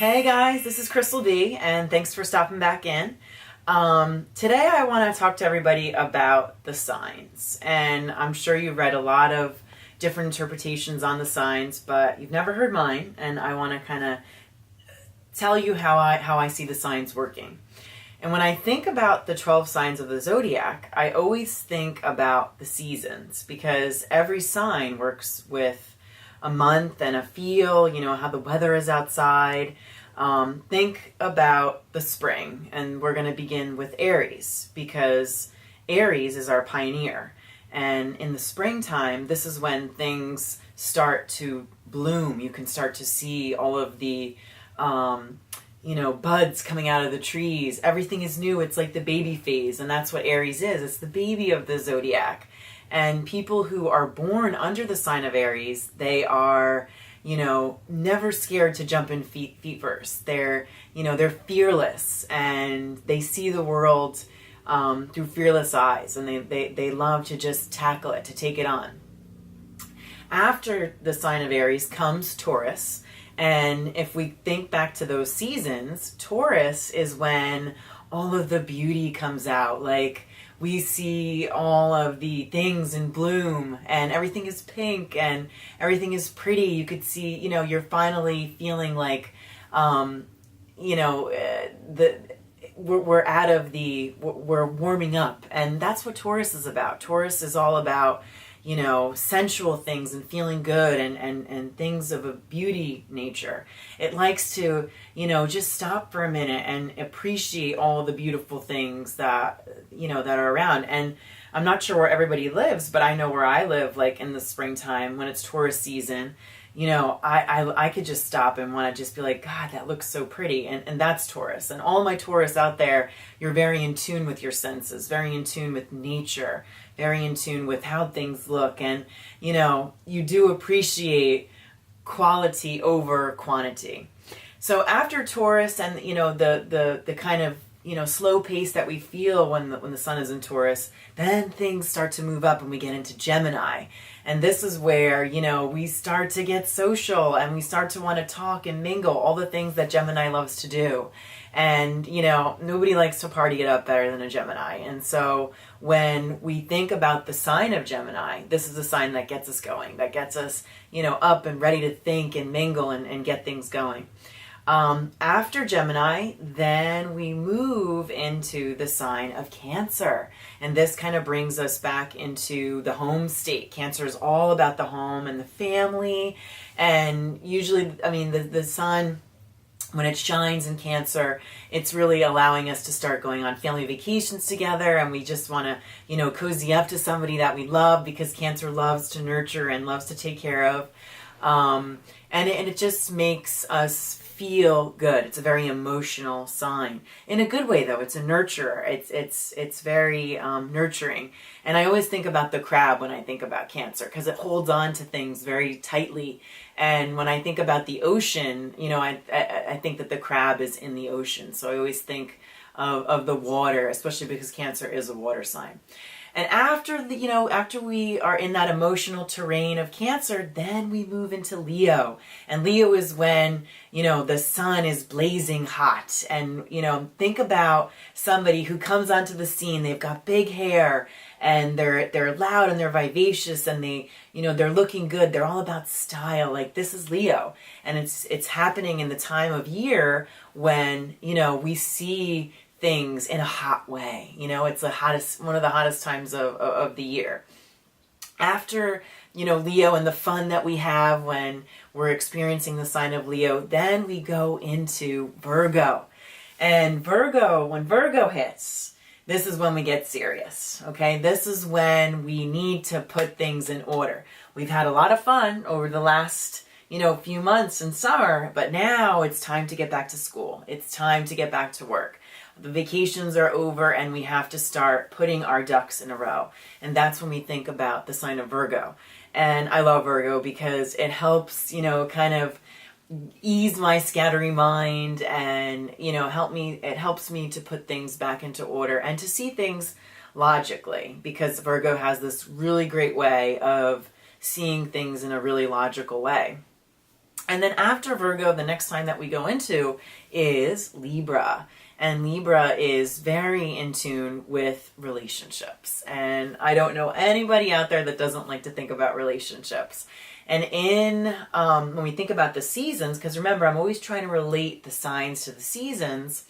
Hey guys, this is Crystal D, and thanks for stopping back in. Today I want to talk to everybody about the signs, and I'm sure you've read a lot of different interpretations on the signs, but you've never heard mine, and I want to kind of tell you how I see the signs working. And when I think about the 12 signs of the zodiac, I always think about the seasons, because every sign works with a month and a feel, how the weather is outside. Think about the spring, and we're going to begin with Aries, because Aries is our pioneer. And in the springtime, this is when things start to bloom. You can start to see all of the, buds coming out of the trees. Everything is new. It's like the baby phase, and that's what Aries is. It's the baby of the zodiac. And people who are born under the sign of Aries, they are, never scared to jump in feet first. They're fearless, and they see the world through fearless eyes, and they love to just tackle it, to take it on. After the sign of Aries comes Taurus, and if we think back to those seasons, Taurus is when all of the beauty comes out. Like, we see all of the things in bloom, and everything is pink and everything is pretty. You could see, you're finally feeling like, we're warming up. And that's what Taurus is about. Taurus is all about, sensual things and feeling good and things of a beauty nature. It likes to, just stop for a minute and appreciate all the beautiful things that, that are around. And I'm not sure where everybody lives, but I know where I live, like in the springtime when it's Taurus season, I could just stop and want to just be like, God, that looks so pretty. And that's Taurus. And all my Taurus out there, you're very in tune with your senses, very in tune with nature, very in tune with how things look. And, you do appreciate quality over quantity. So after Taurus and, the kind of, slow pace that we feel when the sun is in Taurus, then things start to move up and we get into Gemini. And this is where, we start to get social and we start to want to talk and mingle, all the things that Gemini loves to do. And, nobody likes to party it up better than a Gemini. And so when we think about the sign of Gemini, this is the sign that gets us going, that gets us, up and ready to think and mingle and get things going. After Gemini, then we move into the sign of Cancer. And this kind of brings us back into the home state. Cancer is all about the home and the family. And usually, the sun, when it shines in Cancer, it's really allowing us to start going on family vacations together. And we just want to, cozy up to somebody that we love, because Cancer loves to nurture and loves to take care of. And it just makes us feel good. It's a very emotional sign. In a good way, though. It's a nurturer. It's very nurturing. And I always think about the crab when I think about Cancer, because it holds on to things very tightly. And when I think about the ocean, I think that the crab is in the ocean. So I always think of the water, especially because Cancer is a water sign. And after we are in that emotional terrain of Cancer, then we move into Leo. And Leo is when, the sun is blazing hot. And, think about somebody who comes onto the scene. They've got big hair and they're loud and they're vivacious and they're looking good. They're all about style. Like, this is Leo. And it's happening in the time of year when, we see things in a hot way. It's one of the hottest times of the year. After, Leo and the fun that we have when we're experiencing the sign of Leo, then we go into Virgo. And when Virgo hits, this is when we get serious, okay? This is when we need to put things in order. We've had a lot of fun over the last few months in summer, but now it's time to get back to school. It's time to get back to work. The vacations are over and we have to start putting our ducks in a row. And that's when we think about the sign of Virgo. And I love Virgo because it helps, kind of ease my scattering mind and, it helps me to put things back into order and to see things logically, because Virgo has this really great way of seeing things in a really logical way. And then after Virgo, the next sign that we go into is Libra. And Libra is very in tune with relationships. And I don't know anybody out there that doesn't like to think about relationships. And when we think about the seasons, because remember, I'm always trying to relate the signs to the seasons.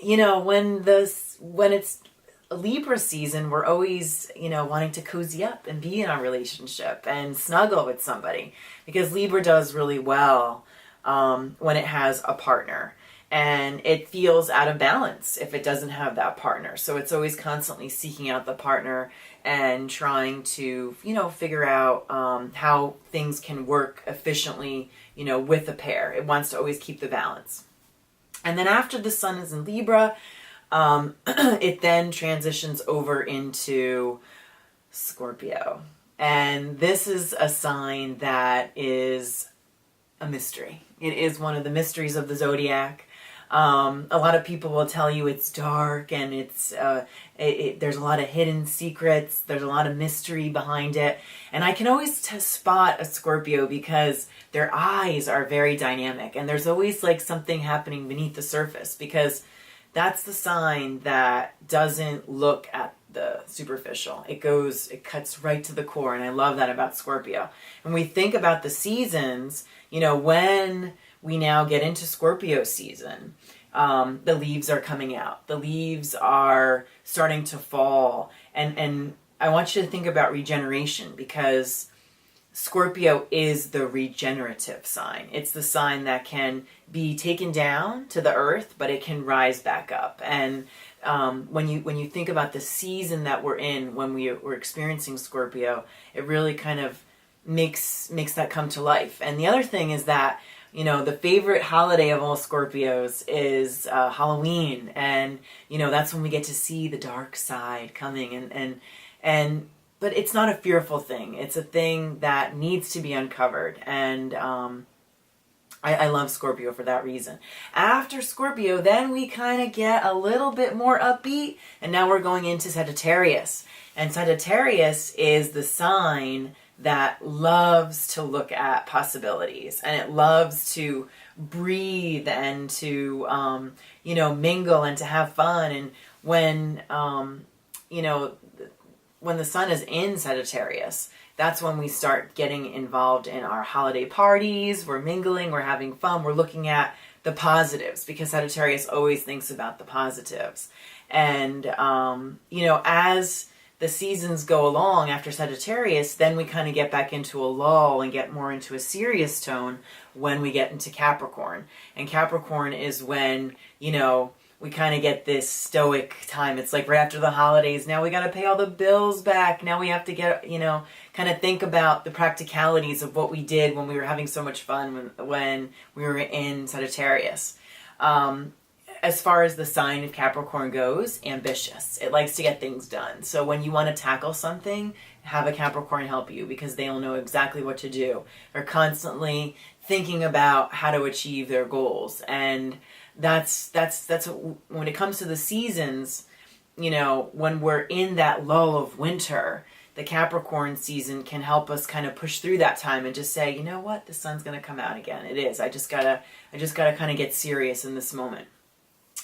You know, when it's a Libra season, we're always, wanting to cozy up and be in a relationship and snuggle with somebody, because Libra does really well when it has a partner, and it feels out of balance if it doesn't have that partner. So it's always constantly seeking out the partner and trying to, figure out how things can work efficiently, with a pair. It wants to always keep the balance. And then after the sun is in Libra, it then transitions over into Scorpio. And this is a sign that is a mystery. It is one of the mysteries of the zodiac. A lot of people will tell you it's dark and there's a lot of hidden secrets. There's a lot of mystery behind it. And I can always spot a Scorpio because their eyes are very dynamic. And there's always like something happening beneath the surface, because that's the sign that doesn't look at the superficial. It cuts right to the core. And I love that about Scorpio. When we think about the seasons, when we now get into Scorpio season, the leaves are coming out. The leaves are starting to fall. And I want you to think about regeneration, because Scorpio is the regenerative sign. It's the sign that can be taken down to the earth, but it can rise back up. And when you think about the season that we're in, when we're experiencing Scorpio, it really kind of makes that come to life. And the other thing is that, the favorite holiday of all Scorpios is Halloween. And, that's when we get to see the dark side coming. But it's not a fearful thing. It's a thing that needs to be uncovered. And I love Scorpio for that reason. After Scorpio, then we kind of get a little bit more upbeat. And now we're going into Sagittarius. And Sagittarius is the sign that loves to look at possibilities, and it loves to breathe and to mingle and to have fun. And when the sun is in Sagittarius, that's when we start getting involved in our holiday parties. We're mingling, we're having fun, we're looking at the positives, because Sagittarius always thinks about the positives. And as the seasons go along after Sagittarius, then we kind of get back into a lull and get more into a serious tone when we get into Capricorn. And Capricorn is when, we kind of get this stoic time. It's like right after the holidays. Now we got to pay all the bills back. Now we have to get, kind of think about the practicalities of what we did when we were having so much fun when we were in Sagittarius. As far as the sign of Capricorn goes, ambitious. It likes to get things done. So when you want to tackle something, have a Capricorn help you, because they'll know exactly what to do. They're constantly thinking about how to achieve their goals. And that's when it comes to the seasons, when we're in that lull of winter, the Capricorn season can help us kind of push through that time and just say, you know what, the sun's going to come out again. It is. I just gotta kind of get serious in this moment.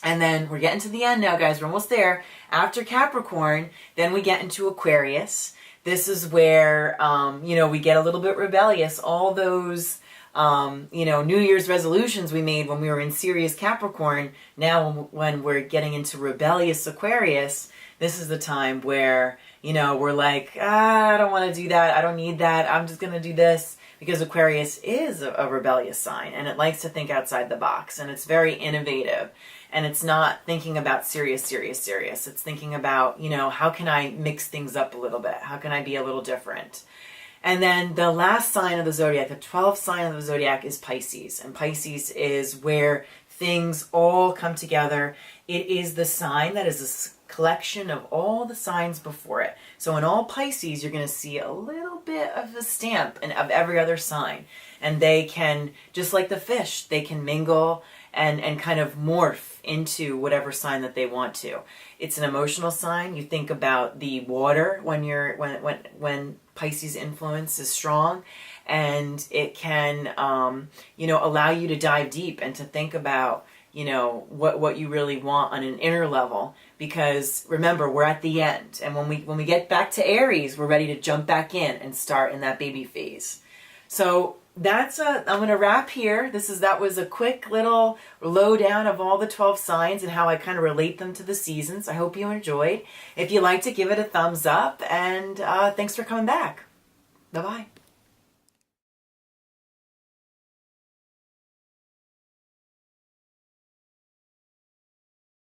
And then we're getting to the end now, guys. We're almost there. After Capricorn, then we get into Aquarius. This is where, we get a little bit rebellious. All those, New Year's resolutions we made when we were in serious Capricorn, now when we're getting into rebellious Aquarius, this is the time where, we're like, I don't want to do that. I don't need that. I'm just going to do this. Because Aquarius is a rebellious sign, and it likes to think outside the box, and it's very innovative. And it's not thinking about serious. It's thinking about, how can I mix things up a little bit? How can I be a little different? And then the last sign of the zodiac, the 12th sign of the zodiac, is Pisces. And Pisces is where things all come together. It is the sign that is a collection of all the signs before it. So in all Pisces, you're going to see a little bit of a stamp of every other sign. And they can, just like the fish, they can mingle and kind of morph into whatever sign that they want to. It's an emotional sign. You think about the water when Pisces influence is strong, and it can, allow you to dive deep and to think about, what you really want on an inner level. Because remember, we're at the end, and when we get back to Aries, we're ready to jump back in and start in that baby phase. So I'm going to wrap here. That was a quick little lowdown of all the 12 signs and how I kind of relate them to the seasons. I hope you enjoyed. If you liked it, give it a thumbs up, and thanks for coming back. Bye-bye.